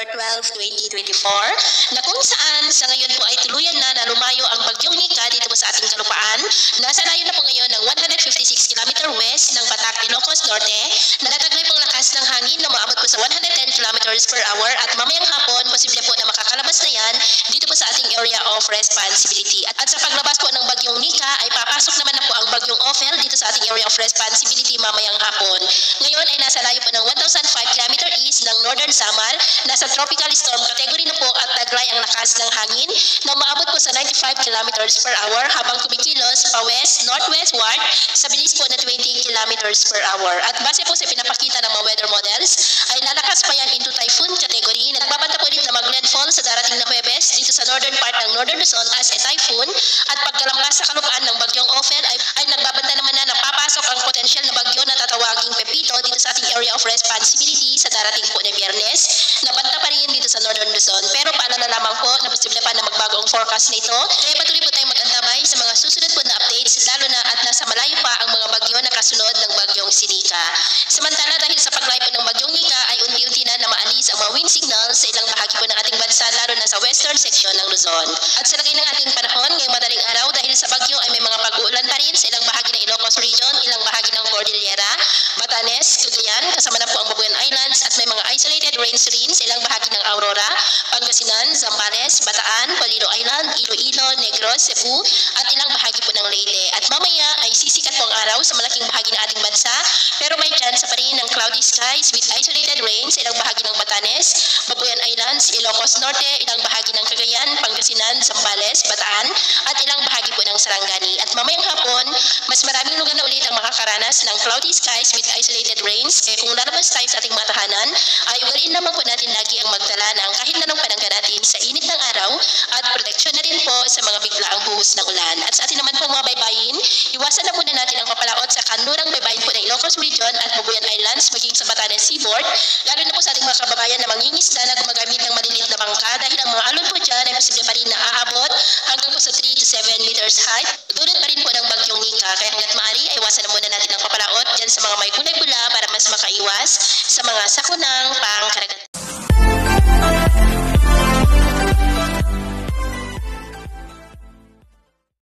12, 2024 na kung saan sa ngayon po ay tuluyan na lumayo ang bagyong Nika dito po sa ating kalupaan. Nasa layo na po ngayon ng 156 km west ng Batac, Ilocos Norte na nataglay pong lakas ng hangin na maabot po sa 110 km per hour at mamayang hapon posible po na makakalabas na yan dito po sa ating area of responsibility. At sa paglabas po ng bagyong Nika ay papasok naman na po ang bagyong Ophel dito sa ating area of responsibility mamayang hapon. Ngayon ay nasa layo po ng 1,005 km east ng Northern Samar. Nasa tropical storm category na po at taglay ang lakas ng hangin na maabot po sa 95 km per hour habang kumikilos pa west, northwestward sa bilis po na 20 km per hour. At base po sa pinapakita ng mga weather models ay lalakas pa yan into typhoon category. Nagbabanta po ulit na mag-landfall sa darating na Huwebes dito sa northern part ng Northern Luzon as a typhoon at pagkalampas sa kalupaan ng bagyong Ophel ay nagbabanta naman na papasok ang potensyal na bagyo na tatawaging Pepito dito sa ating area of responsibility sa darating po na Biyernes. Nabanta pa rin dito sa Northern Luzon pero paalala lamang po na posible pa na magbago ang forecast nito. Kaya patuloy po tayong mag-antabay sa mga susunod po na updates lalo na at nasa malayo pa ang mga bagyo na kasunod ng bagyong Sinika. Samantala dahil sa paglay po ng bagyong Nika ay unti-unti na maalis ang mga wind signals sa ilang bahagi po ng ating bansa lalo na sa western section ng Luzon. At sa lagay ng ating panahon ngayong madaling araw dahil sa bagyo ay may mga pag-uulan pa rin sa ilang bahagi ng Ilocos Region, ilang bahagi ng Cordillera, Batanes, Cagayan, kasama na po ang Babuyan Islands at may mga isolated rains rin sa ilang bahagi ng Aurora, Pangasinan, Zambales, Bataan, Polillo Island, Iloilo, Negros, Cebu at ilang bahagi po ng Leyte. At mamaya ay sisikat po ang araw sa malaking bahagi ng ating bansa pero may chance pa rin ng cloudy skies with isolated rains sa ilang bahagi ng Batanes, Babuyan Islands, Ilocos Norte, ilang bahagi ng Cagayan, Pangasinan, Zambales, Bataan at ilang bahagi po ng Sarangani. At mamayang hapon, mas maraming lugar na ulit ang makakaranas ng cloudy skies with isolated rains. Kaya kung lalabas tayo sa ating mga tahanan, ay ugaliin naman po natin lagi ang magdala ng kahit na ng panangga natin sa init ng araw at proteksyon na rin po sa mga biglaang buhos ng ulan. At sa atin naman po mga baybayin, iwasan na muna natin ang papalaot sa kanlurang baybayin po ng Ilocos Region at Babuyan Islands maging sa Batanes Seaboard, lalo na po sa ating mga kababayan na mangingisda na gumagamit ng maliliit na bangka dahil ang mga alon po dyan ay posible pa rin na aabot hanggang po sa 3 to 7 meters height. Dulot pa rin po ng bagyong Nika kaya hanggat maaari ay iwasan na muna natin ang papalaot dyan sa mga may kulay pula para mas makaiwas sa mga sakunang pangkaragatan.